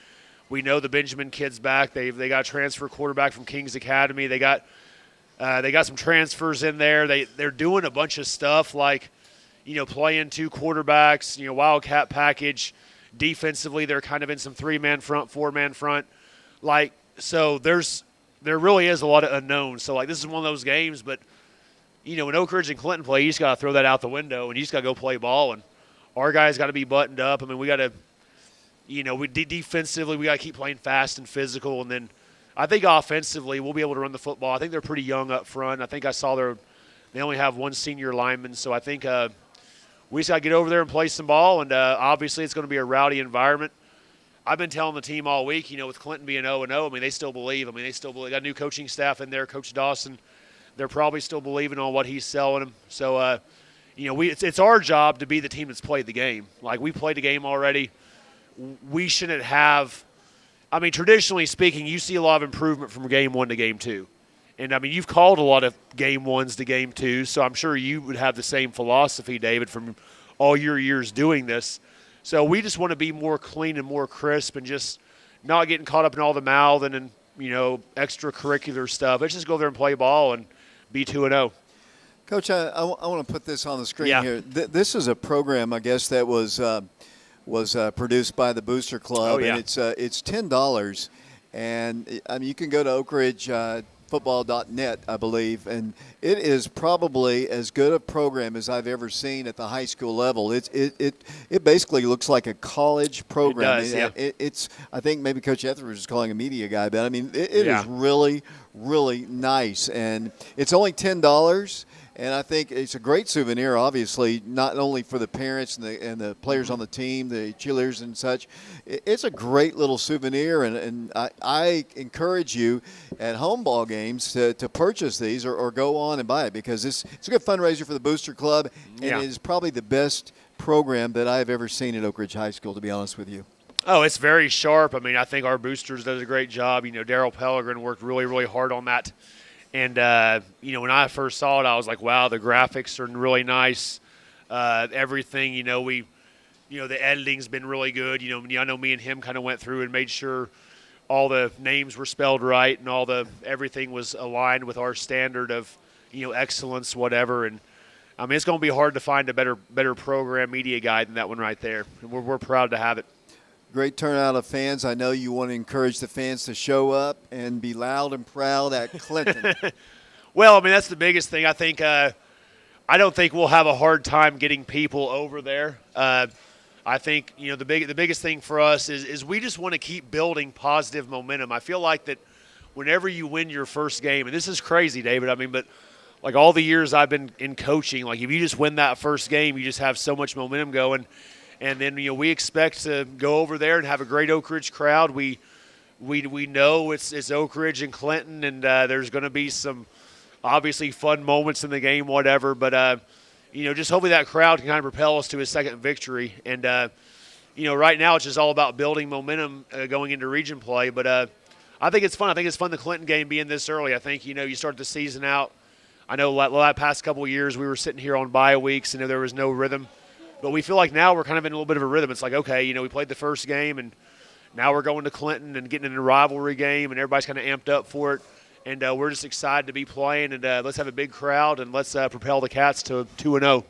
We know the Benjamin kid's back. They got a transfer quarterback from Kings Academy. They got some transfers in there. They're doing a bunch of stuff playing 2 quarterbacks, Wildcat package. Defensively, they're kind of in some 3-man front, 4-man front. So there really is a lot of unknowns. So, this is one of those games. But, when Oak Ridge and Clinton play, you just got to throw that out the window, and you just got to go play ball. And our guys got to be buttoned up. I mean, we got to, defensively, we got to keep playing fast and physical. And then I think offensively, we'll be able to run the football. I think they're pretty young up front. I think I saw they only have one senior lineman. So I think we just got to get over there and play some ball, and obviously it's going to be a rowdy environment. I've been telling the team all week, with Clinton being 0-0, they still believe. They still believe. Got a new coaching staff in there, Coach Dawson. They're probably still believing on what he's selling them. So, it's our job to be the team that's played the game. We played the game already. We shouldn't have – traditionally speaking, you see a lot of improvement from game 1 to game 2. And, you've called a lot of game 1s to game 2s, so I'm sure you would have the same philosophy, David, from all your years doing this. So we just want to be more clean and more crisp and just not getting caught up in all the mouthing and, extracurricular stuff. Let's just go there and play ball and be 2-0. Coach, I want to put this on the screen here. This is a program, I guess, that was produced by the Booster Club, and it's $10. And, you can go to Oak Ridge football.net, I believe, and it is probably as good a program as I've ever seen at the high school level. It basically looks like a college program. It does, It's I think maybe Coach Etheridge is calling a media guy, but it is really, really nice, and it's only $10. And I think it's a great souvenir, obviously, not only for the parents and the players on the team, the cheerleaders and such. It's a great little souvenir, and I encourage you at home ball games to purchase these or go on and buy it, because it's a good fundraiser for the Booster Club, and it is probably the best program that I've ever seen at Oak Ridge High School, to be honest with you. Oh, it's very sharp. I mean, I think our boosters does a great job. You know, Daryl Pellegrin worked really, really hard on that. And, you know, when I first saw it, I was like, wow, the graphics are really nice. Everything, you know, the editing's been really good. You know, I know me and him kind of went through and made sure all the names were spelled right and everything was aligned with our standard of, you know, excellence, whatever. And, I mean, it's going to be hard to find a better program media guy than that one right there. And we're proud to have it. Great turnout of fans. I know you want to encourage the fans to show up and be loud and proud at Clinton. Well, I mean, that's the biggest thing. I think I don't think we'll have a hard time getting people over there. I think, you know, the biggest thing for us is we just want to keep building positive momentum. I feel like that whenever you win your first game, and this is crazy, David, I mean, but like all the years I've been in coaching, like if you just win that first game, you just have so much momentum going. And then, you know, we expect to go over there and have a great Oak Ridge crowd. We know it's Oak Ridge and Clinton, and there's going to be some obviously fun moments in the game, whatever. But, you know, just hopefully that crowd can kind of propel us to a second victory. And, you know, right now it's just all about building momentum going into region play. But I think it's fun. I think it's fun the Clinton game being this early. I think, you know, you start the season out. I know the past couple of years we were sitting here on bye weeks and there was no rhythm. But we feel like now we're kind of in a little bit of a rhythm. It's like, okay, you know, we played the first game, and now we're going to Clinton and getting in a rivalry game, and everybody's kind of amped up for it. And we're just excited to be playing, and let's have a big crowd, and let's propel the Cats to 2-0.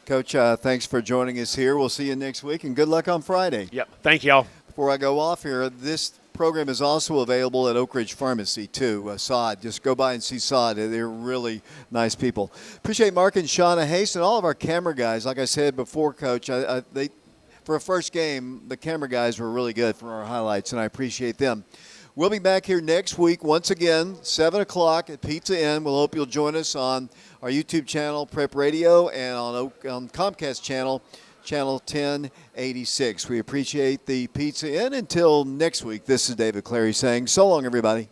Coach, thanks for joining us here. We'll see you next week, and good luck on Friday. Yep. Thank y'all. Before I go off here, this program is also available at Oak Ridge Pharmacy, too. Sod. Just go by and see Sod. They're really nice people. Appreciate Mark and Shauna Hayes and all of our camera guys. Like I said before, Coach, for a first game, the camera guys were really good for our highlights, and I appreciate them. We'll be back here next week once again, 7 o'clock at Pizza Inn. We'll hope you'll join us on our YouTube channel, Prep Radio, and on Comcast channel 1086. We appreciate the Pizza Inn. Until next week, this is David Clary saying so long, everybody.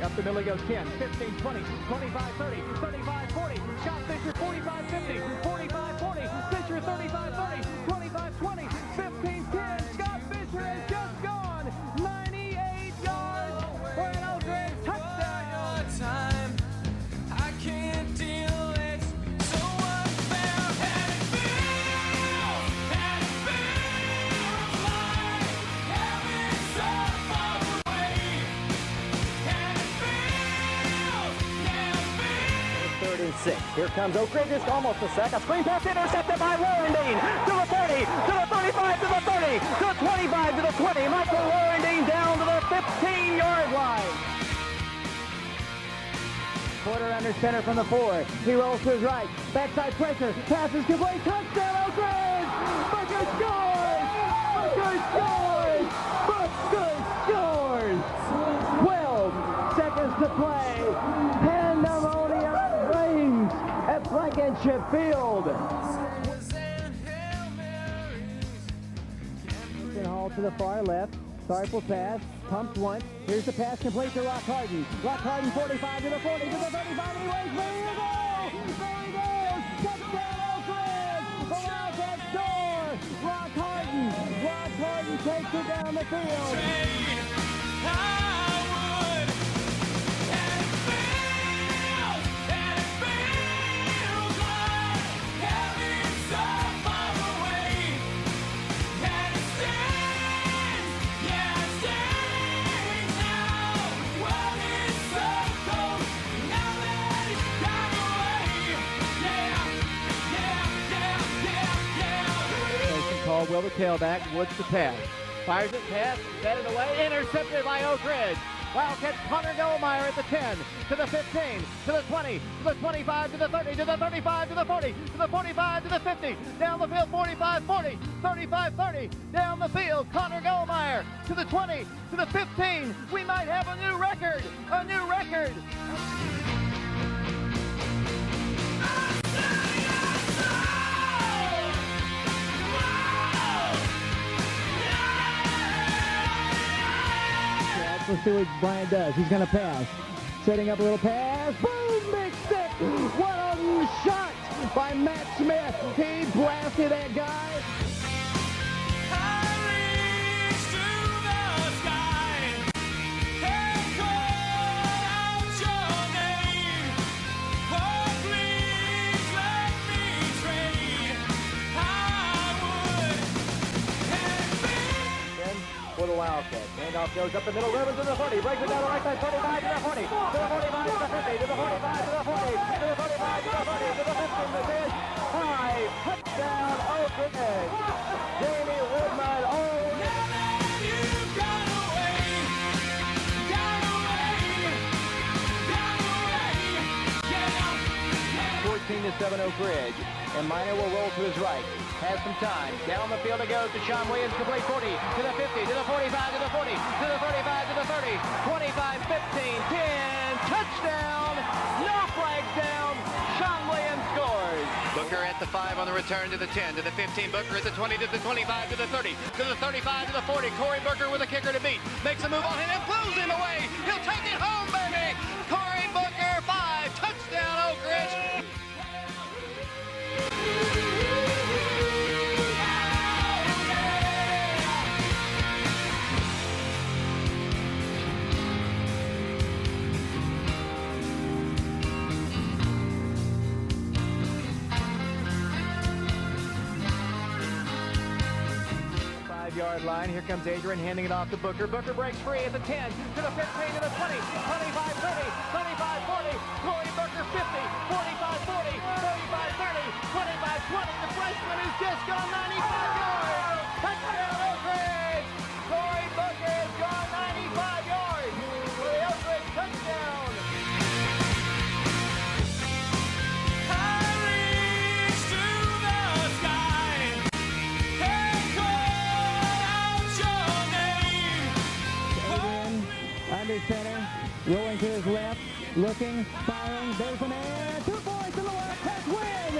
Up the middle he goes 10, 15, 20, 25, 30, 35, 40. Scott Fisher 45, 50, 45, 40. Fisher 35, 30, 25, 20, 15, 10. Scott Fisher has just gone 98 yards for an Oak Ridge touchdown. Time. I can't deal it. So unfair. And it feels like heaven so far away. Third and 6. Here comes Oak Ridge. It's almost a sack. A screen pass intercepted by Warendine. To the 30, to the 35, to the 30, to the 25, to the 20. Michael Warendine down to the 15-yard line. Porter under center from the 4. He rolls to his right. Backside pressure. Passes complete. Touchdown, Oak Ridge! Booker scores! Booker scores! Booker scores! 12 seconds to play. Pandemonium reigns at Blankenship Field. Hall to the far left. Sorrowful pass. Pumps once. Here's the pass complete to Rock Harden. Rock Harden 45 to the 40 to the 35 and he waits. There he goes! There he goes! Touchdown Oak Ridge! The Wildcats score! Rock Harden! Rock Harden takes it down the field. Caldwell the tailback, Woods the pass. Fires it, pass, batted away, intercepted by Oak Ridge. Wildcats Connor Goldmeyer at the 10, to the 15, to the 20, to the 25, to the 30, to the 35, to the 40, to the 45, to the 50, down the field 45, 40, 35, 30, down the field Connor Goldmeyer to the 20, to the 15. We might have a new record, a new record. Let's see what Brian does. He's going to pass. Setting up a little pass. Boom! Big stick! What a shot by Matt Smith. He blasted that guy. For the Wildcats. Handoff goes up the middle, Rivers to the 40, breaks it down the right side, 25 to the 40, to the 45 to the 50, to the 45 to the 40, to the 45 to the 40, to the 50, the 10, high, touchdown, Oak Ridge. Jamie Woodman, oh, you've got away, 14-7 Oak Ridge, and Minor will roll to his right. Has some time. Down the field it goes to Sean Williams, complete 40, to the 50, to the 45, to the 40, to the 35, to the 30, 25, 15, 10, touchdown, no flags down, Sean Williams scores. Booker at the 5 on the return to the 10, to the 15, Booker at the 20, to the 25, to the 30, to the 35, to the 40, Corey Booker with a kicker to beat, makes a move on him and blows him away, he'll take it home, baby, Corey Booker, 5, touchdown Oak Ridge. 5-yard line. Here comes Adrian handing it off to Booker. Booker breaks free at the 10, to the 15, to the 20, 25, 30, 25, 40. Corey Booker 50, 45, 40, 35, 30, 25, 20. The freshman has just gone 95 yards. Touchdown Oak Ridge. Corey Booker has gone 95 yards for the Oak Ridge touchdown. Under center, rolling to his left, looking, firing, there's a man, 2 points in the Wildcats win!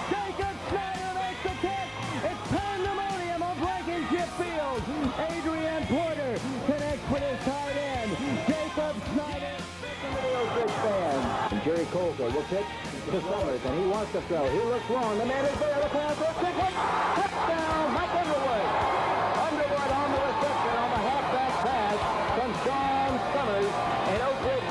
Jacob Snyder makes the catch! It's pandemonium on Blankenship Field! Adrian Porter connects with his tight end, Jacob Snyder, into the Oak Ridge fans. And Jerry Colker will pitch to Summers, and he wants to throw. He looks wrong, the man is there, the pass is quick one, touchdown, Mike Underwood! Underwood on the reception on the halfback pass from Sean Summers and Oak Ridge.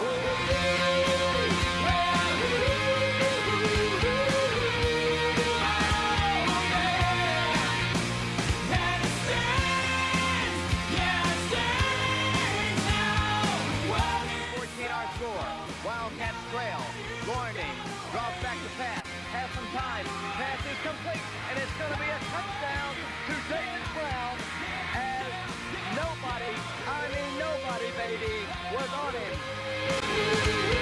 Our score. Wildcats trail. Gorney draws back the pass. Has some time. Pass is complete, and it's going to be a touchdown to David Brown as nobody, I mean nobody, baby, was on him.